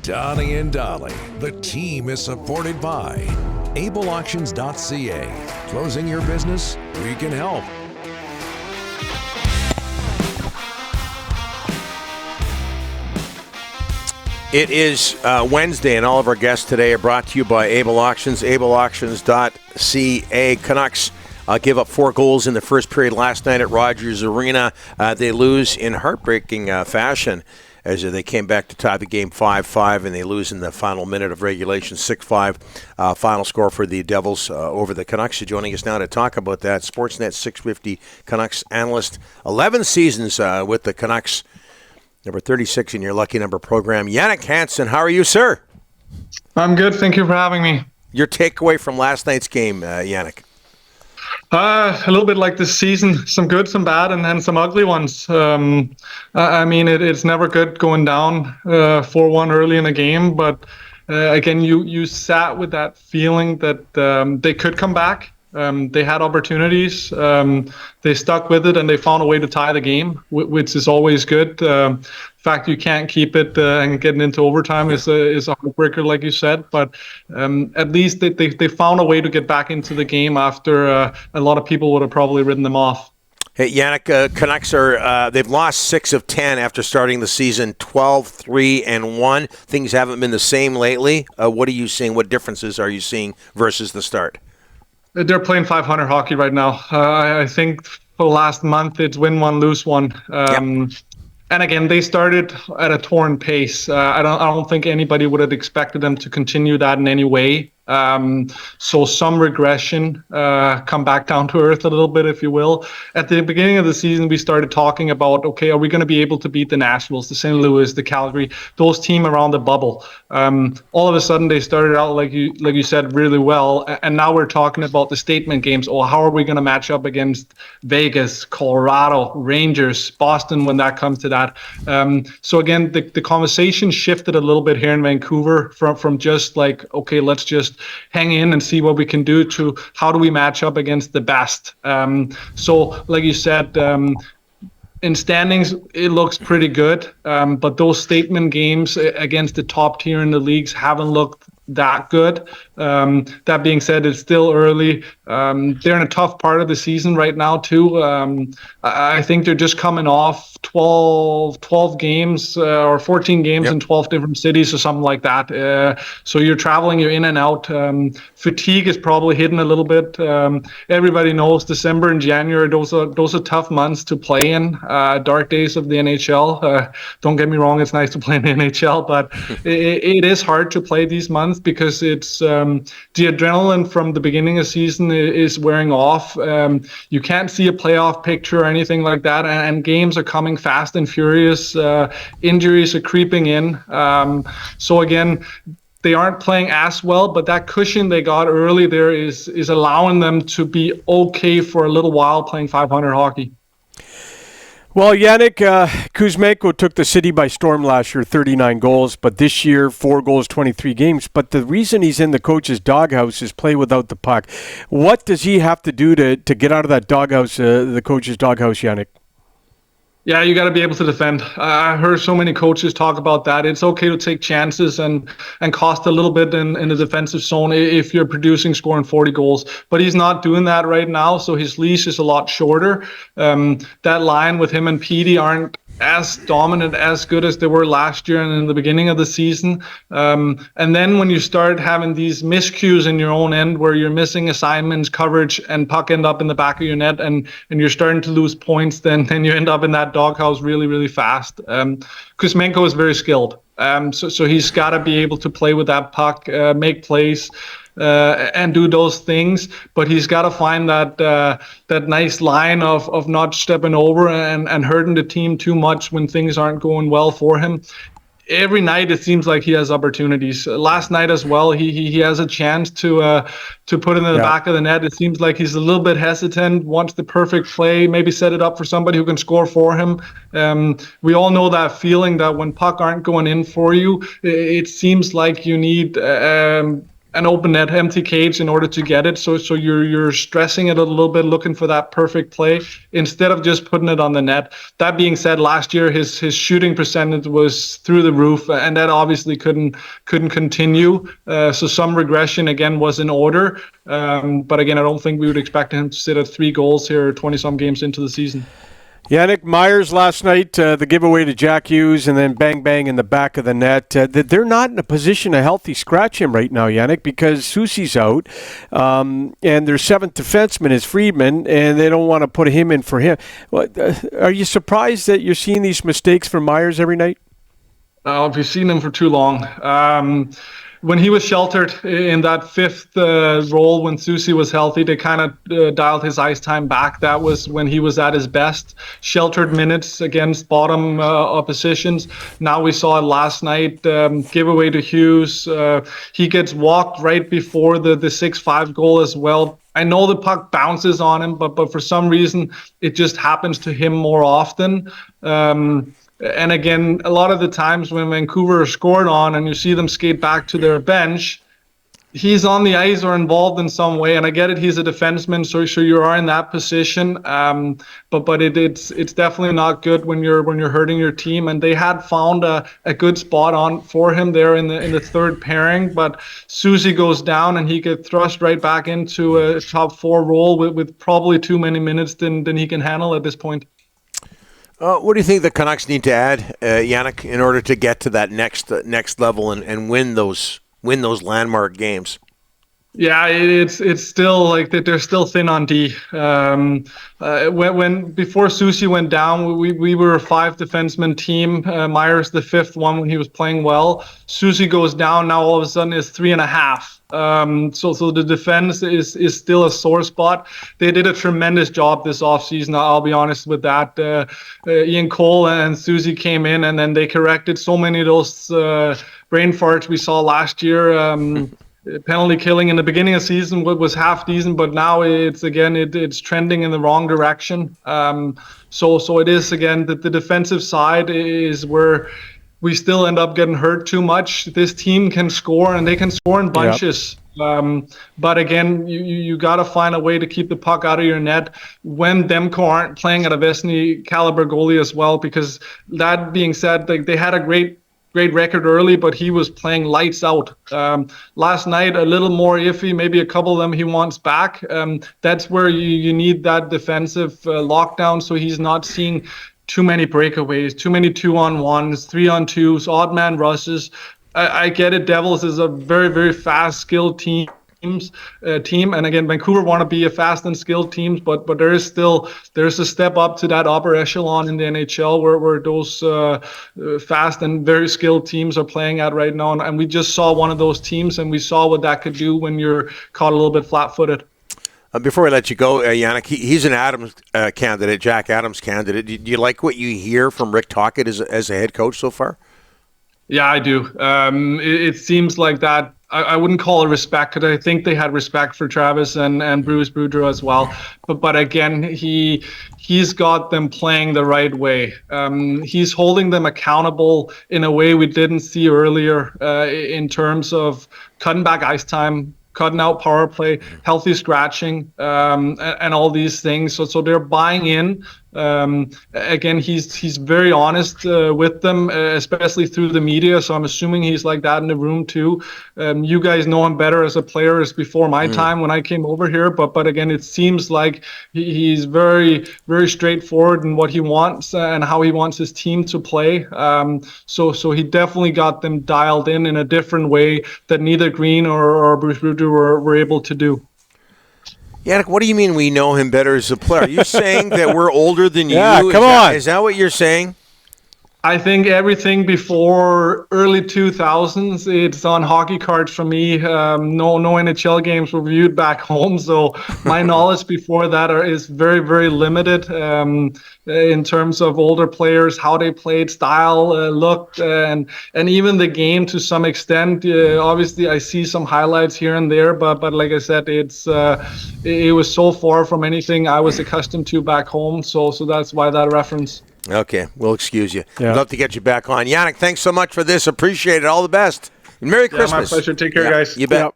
Donnie and Dolly. The team is supported by ableauctions.ca. Closing your business? We can help. It is Wednesday, and all of our guests today are brought to you by Able Auctions, ableauctions.ca. Canucks give up 4 goals in the first period last night at Rogers Arena. They lose in heartbreaking fashion as they came back to tie the game 5-5, and they lose in the final minute of regulation 6-5. Final score for the Devils over the Canucks. Joining us now to talk about that, Sportsnet 650 Canucks analyst, 11 seasons with the Canucks, number 36 in your lucky number program, Jannik Hansen. How are you, sir? I'm good. Thank you for having me. Your takeaway from last night's game, Jannik? A little bit like this season, some good, some bad, and then some ugly ones. I mean, it's never good going down 4-1 early in a game, but again, you sat with that feeling that they could come back. They had opportunities. They stuck with it, and they found a way to tie the game, which is always good. The fact you can't keep it and getting into overtime is a heartbreaker, like you said. But at least they found a way to get back into the game after a lot of people would have probably written them off. Hey, Jannik, Canucks they've lost 6 of 10 after starting the season, 12-3-1. Things haven't been the same lately. What are you seeing? What differences are you seeing versus the start? They're playing 500 hockey right now. I think for the last month it's win one, lose one. And again, they started at a torn pace. I don't think anybody would have expected them to continue that in any way. So some regression, come back down to earth a little bit, if you will. At the beginning of the season, we started talking about, okay, are we going to be able to beat the Nationals, the St. Louis, the Calgary, those teams around the bubble? All of a sudden, they started out, like you said, really well. And now we're talking about the statement games. Oh, how are we going to match up against Vegas, Colorado, Rangers, Boston when that comes to that? So again, the conversation shifted a little bit here in Vancouver from just like, okay, let's just hang in and see what we can do to how do we match up against the best. So like you said, in standings, it looks pretty good, but those statement games against the top tier in the leagues haven't looked that good. That being said, it's still early. They're in a tough part of the season right now too. I think they're just coming off 12 games or 14 games in 12 different cities or something like that. So you're traveling, you're in and out. Fatigue is probably hidden a little bit. Everybody knows December and January, those are tough months to play in, dark days of the NHL. Don't get me wrong, it's nice to play in the NHL, but it is hard to play these months because it's the adrenaline from the beginning of the season is wearing off. You can't see a playoff picture or anything like that, and games are coming fast and furious. Injuries are creeping in. So again, they aren't playing as well, but that cushion they got early there is allowing them to be okay for a little while playing 500 hockey. Well, Jannik, Kuzmenko took the city by storm last year, 39 goals, but this year, 4 goals, 23 games. But the reason he's in the coach's doghouse is play without the puck. What does he have to do to get out of that doghouse, the coach's doghouse, Jannik? Yeah, you got to be able to defend. I heard so many coaches talk about that. It's okay to take chances and cost a little bit in the defensive zone if you're scoring 40 goals. But he's not doing that right now, so his leash is a lot shorter. That line with him and Petey aren't as dominant, as good as they were last year and in the beginning of the season. And then when you start having these miscues in your own end where you're missing assignments, coverage, and puck end up in the back of your net and you're starting to lose points, then you end up in that doghouse really, really fast. Kuzmenko is very skilled. So he's got to be able to play with that puck, make plays, and do those things, but he's got to find that nice line of not stepping over and hurting the team too much when things aren't going well for him. Every night it seems like he has opportunities. Last night as well, he has a chance to put it in the back of the net. It seems like he's a little bit hesitant, wants the perfect play, maybe set it up for somebody who can score for him. We all know that feeling that when puck aren't going in for you, it seems like you need an open net, empty cage in order to get it. So you're stressing it a little bit, looking for that perfect play instead of just putting it on the net. That being said, last year his shooting percentage was through the roof, and that obviously couldn't continue. So some regression again was in order. But again, I don't think we would expect him to sit at 3 goals here 20-some games into the season. Yannick, Myers last night, the giveaway to Jack Hughes, and then bang in the back of the net. They're not in a position to healthy scratch him right now, Yannick, because Soucy's out, and their 7th defenseman is Friedman, and they don't want to put him in for him. Are you surprised that you're seeing these mistakes from Myers every night? We've seen him for too long. When he was sheltered in that 5th role, when Soucy was healthy, they kind of dialed his ice time back. That was when he was at his best. Sheltered minutes against bottom oppositions. Now we saw it last night. Giveaway to Hughes. He gets walked right before the 6-5 goal as well. I know the puck bounces on him, but for some reason it just happens to him more often. And again, a lot of the times when Vancouver are scored on and you see them skate back to their bench, he's on the ice or involved in some way. And I get it, he's a defenseman, so you are in that position. But it's definitely not good when you're hurting your team. And they had found a good spot on for him there in the 3rd pairing. But Soucy goes down and he gets thrust right back into a top 4 role with probably too many minutes than he can handle at this point. What do you think the Canucks need to add, Jannik, in order to get to that next level and win those landmark games? Yeah, it's still like that. They're still thin on D. When before Soucy went down, we were a 5 defenseman team. Myers the 5th one when he was playing well. Soucy goes down now. All of a sudden, it's 3.5. So the defense is still a sore spot. They did a tremendous job this offseason. I'll be honest with that. Ian Cole and Soucy came in, and then they corrected so many of those brain farts we saw last year. Penalty killing in the beginning of the season was half decent, but now it's trending in the wrong direction. So it is again that the defensive side is where we still end up getting hurt too much. This team can score, and they can score in bunches. Yep. But again, you got to find a way to keep the puck out of your net when Demko aren't playing at a Vesny caliber goalie as well. Because that being said, they had a great record early, but he was playing lights out. Last night, a little more iffy, maybe a couple of them he wants back. That's where you need that defensive lockdown, so he's not seeing too many breakaways, too many 2-on-1s, 3-on-2s, odd man rushes. I get it, Devils is a very, very fast, skilled team. And again, Vancouver want to be a fast and skilled team, but there's a step up to that upper echelon in the NHL where those fast and very skilled teams are playing at right now. And we just saw one of those teams, and we saw what that could do when you're caught a little bit flat-footed. Before I let you go, Jannik, he's an Adams candidate, Jack Adams candidate. Do you like what you hear from Rick Tocchet as a head coach so far? Yeah, I do. It seems like that. I wouldn't call it respect, because I think they had respect for Travis and Bruce Boudreau as well. But again, he's got them playing the right way. He's holding them accountable in a way we didn't see earlier in terms of cutting back ice time, cutting out power play, healthy scratching, and all these things. So they're buying in. Again, he's very honest with them, especially through the media. So I'm assuming he's like that in the room too. You guys know him better as a player as before my time when I came over here. But again, it seems like he's very, very straightforward in what he wants and how he wants his team to play. So he definitely got them dialed in a different way that neither Green or Bruce Boudreau were able to do. Jannik, what do you mean we know him better as a player? Are you saying that we're older than you? Yeah, come on. Is that what you're saying? I think everything before early 2000s, it's on hockey cards for me. No NHL games were viewed back home, so my knowledge before that is very, very limited in terms of older players, how they played, style, looked, and even the game to some extent. Obviously, I see some highlights here and there, but like I said, it was so far from anything I was accustomed to back home, so that's why that reference. Okay, we'll excuse you. Yeah. I'd love to get you back on. Jannik, thanks so much for this. Appreciate it. All the best. And Merry Christmas. My pleasure. Take care, guys. You bet. Yeah.